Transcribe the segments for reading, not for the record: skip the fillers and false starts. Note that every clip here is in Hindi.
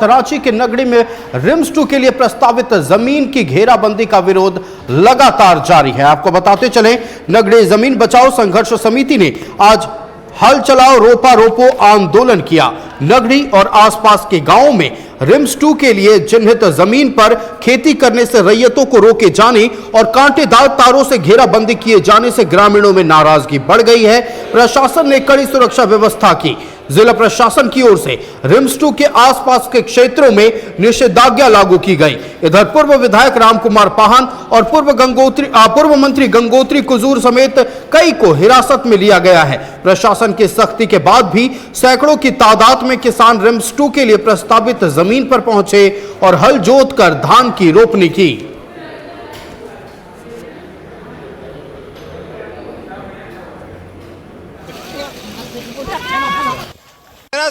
रांची के नगड़ी में रिम्स 2 के लिए प्रस्तावित जमीन की घेराबंदी का विरोध लगातार जारी है। आपको बताते चलें, नगड़ी जमीन बचाओ संघर्ष समिति ने आज हल चलाओ रोपा रोपो आंदोलन किया। नगड़ी और आसपास के गांवों में रिम्स 2 के लिए चिन्हित जमीन पर खेती करने से रैयतों को रोके जाने और कांटेदार तारों से घेराबंदी किए जाने से ग्रामीणों में नाराजगी बढ़ गई है। प्रशासन ने कड़ी सुरक्षा व्यवस्था की। जिला प्रशासन की ओर से रिम्स 2 के आसपास के क्षेत्रों में निषेधाज्ञा लागू की गई। इधर पूर्व विधायक रामकुमार पाहन और पूर्व मंत्री गंगोत्री कुजूर समेत कई को हिरासत में लिया गया है। प्रशासन की सख्ती के बाद भी सैकड़ों की तादाद में किसान रिम्स 2 के लिए प्रस्तावित जमीन पर पहुंचे और हल जोत कर धान की रोपनी की।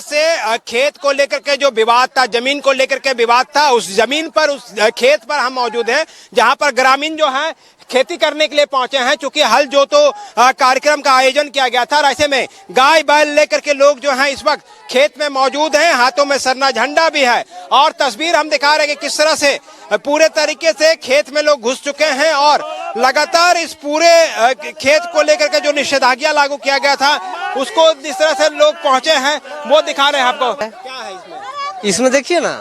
से खेत को लेकर के जो विवाद था, जमीन को लेकर के विवाद था, उस जमीन पर, उस खेत पर हम मौजूद हैं जहां पर ग्रामीण जो हैं खेती करने के लिए पहुंचे हैं। चूंकि हल जो तो कार्यक्रम का आयोजन किया गया था, ऐसे में गाय बैल लेकर के लोग जो हैं इस वक्त खेत में मौजूद हैं। हाथों में सरना झंडा भी है और तस्वीर हम दिखा रहे हैं कि किस तरह से पूरे तरीके से खेत में लोग घुस चुके हैं और लगातार इस पूरे खेत को लेकर के जो निषेधाज्ञा लागू किया गया था उसको जिस तरह से लोग पहुंचे हैं वो दिखा रहे हैं आपको। क्या है इसमें देखिए ना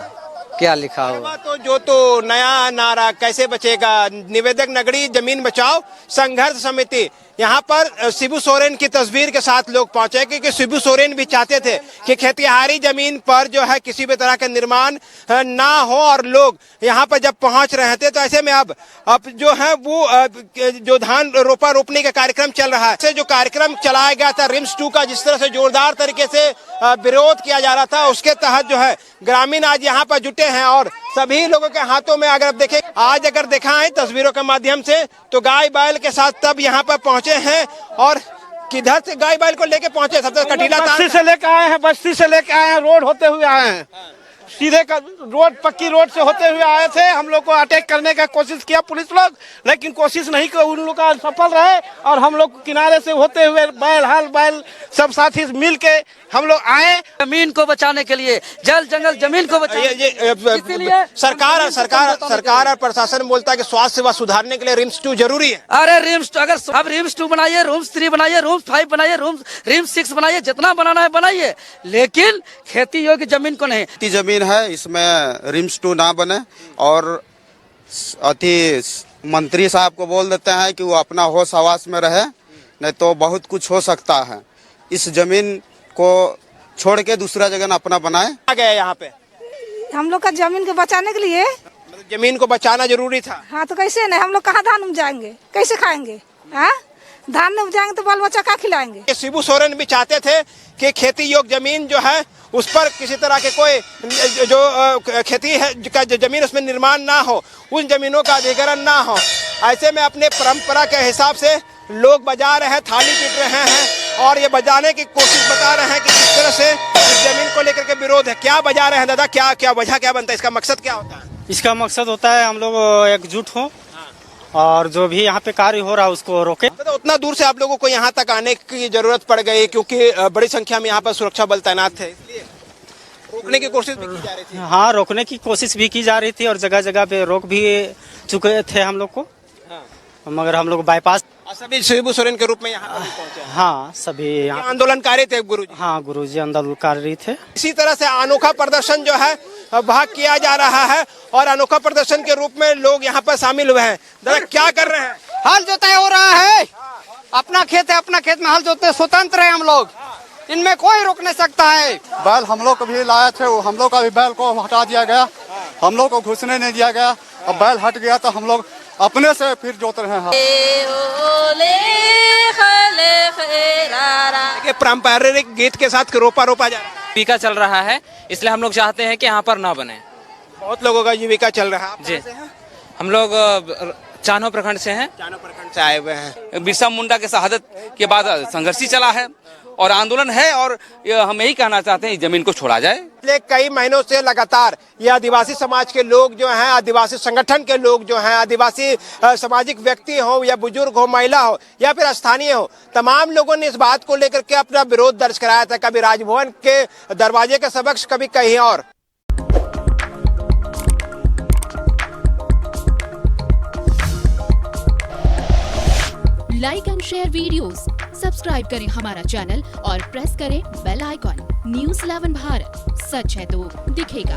क्या लिखा हुआ। तो जो तो नया नारा कैसे बचेगा, निवेदक नगड़ी जमीन बचाओ संघर्ष समिति, यहाँ पर शिबू सोरेन की तस्वीर के साथ लोग पहुंचे क्योंकि शिबू सोरेन भी चाहते थे कि खेतिहारी जमीन पर जो है किसी भी तरह का निर्माण ना हो और लोग यहाँ पर जब पहुंच रहे थे तो ऐसे में अब जो है वो जो धान रोपा रोपने का कार्यक्रम चल रहा है, जो कार्यक्रम चलाया गया था रिम्स 2 का, जिस तरह से जोरदार तरीके से विरोध किया जा रहा था, उसके तहत जो है ग्रामीण आज यहाँ पर जुटे हैं और सभी लोगों के हाथों में अगर देखें, आज अगर देखा है तस्वीरों के माध्यम से तो गाय बैल के साथ तब यहाँ पर पहुंचे हैं और किधर से गाय बैल को लेके पहुंचे, सबसे कटीला बस्ती से लेके आए हैं, बस्ती से लेके आए हैं, रोड होते हुए आए हैं, सीधे का रोड पक्की रोड से होते हुए आए थे। हम लोग को अटैक करने का कोशिश किया पुलिस लोग, लेकिन कोशिश नहीं की, उन लोग का सफल रहे और हम लोग किनारे से होते हुए बैल हल बैल सब साथी मिल के हम लोग आए जमीन को बचाने के लिए, जल जंगल जमीन को बचाने। सरकार और प्रशासन बोलता है कि स्वास्थ्य सेवा सुधारने के लिए रिम्स 2 जरूरी है। अरे रिम्स अगर अब रिम्स 2 बनाइए, रिम्स 3 बनाइए, रिम्स 5 बनाइए, रिम्स 6 बनाइए, जितना बनाना है बनाइए, लेकिन खेती योग्य जमीन को नहीं। जमीन है इसमें रिम्स 2 ना बने और अति मंत्री साहब को बोल देते हैं कि वो अपना होश हवास में रहे, नहीं तो बहुत कुछ हो सकता है। इस जमीन को छोड़ के दूसरा जगह अपना बनाए। आ गए यहाँ पे हम लोग का जमीन को बचाने के लिए, मतलब जमीन को बचाना जरूरी था। हाँ तो कैसे नहीं, हम लोग कहाँ धान उपजाएंगे, कैसे खाएंगे? हाँ धान नहीं उपजाएंगे तो बाल बच्चा कहाँ खिलाएंगे? शिबू सोरेन भी चाहते थे कि खेती योग्य जमीन जो है उस पर किसी तरह के कोई जो खेती है का जमीन उसमें निर्माण ना हो, उन जमीनों का अधिग्रहण ना हो। ऐसे में अपने परंपरा के हिसाब से लोग बजा रहे हैं, थाली पीट रहे हैं और ये बजाने की कोशिश बता रहे हैं कि किस तरह से इस जमीन को लेकर के विरोध है। क्या बजा रहे हैं दादा, क्या क्या वजह क्या बनता है, इसका मकसद क्या होता है? इसका मकसद होता है हम लोग एकजुट हो और जो भी यहाँ पे कार्य हो रहा है उसको रोके। तो उतना दूर से आप लोगों को यहाँ तक आने की जरूरत पड़ गई क्योंकि बड़ी संख्या में यहाँ पर सुरक्षा बल तैनात थे, इसलिए रोकने की कोशिश भी की जा रही थी। हाँ, रोकने की कोशिश भी की जा रही थी और जगह जगह पे रोक भी चुके थे हम लोग को। हाँ। मगर हम लोग बाईपास सभी शिबू सोरेन के रूप में यहाँ पहुंचे। हाँ, सभी आंदोलनकारी थे गुरुजी। हाँ, गुरुजी आंदोलनकारी थे। इसी तरह से अनोखा प्रदर्शन जो है वह किया जा रहा है और अनोखा प्रदर्शन के रूप में लोग यहाँ पर शामिल हुए हैं। दादा क्या कर रहे हैं? हल जोताई हो रहा है, अपना खेत है, अपना खेत में हल जोतते स्वतंत्र है हम लोग, इनमें कोई रोक नहीं सकता है। बैल हम लोग को भी लाए थे, हम लोग का भी बैल को हटा दिया गया, हम लोग को घुसने नहीं दिया गया। अब बैल हट गया तो हम लोग अपने से फिर जोत रहे हैं। पारंपरिक गीत के साथ रोपा रोपा जा रहा है, जीविका चल रहा है, इसलिए हम लोग चाहते हैं कि यहाँ पर ना बने। बहुत लोगों का जीविका चल रहा है। जी, हम लोग चानो प्रखंड से हैं, चानो प्रखंड से आए हुए हैं। बिरसा मुंडा के शहादत के बाद संघर्ष चला है और आंदोलन है और हम यही कहना चाहते हैं जमीन को छोड़ा जाए। पिछले कई महीनों से लगातार ये आदिवासी समाज के लोग जो हैं, आदिवासी संगठन के लोग जो हैं, आदिवासी सामाजिक व्यक्ति हो या बुजुर्ग हो, महिला हो या फिर स्थानीय हो, तमाम लोगों ने इस बात को लेकर के अपना विरोध दर्ज कराया था, कभी राजभवन के दरवाजे के समक्ष, कभी कहीं और। Like and share videos, subscribe करें हमारा चैनल और प्रेस करें बेल आइकॉन। News 11 भारत, सच है तो दिखेगा।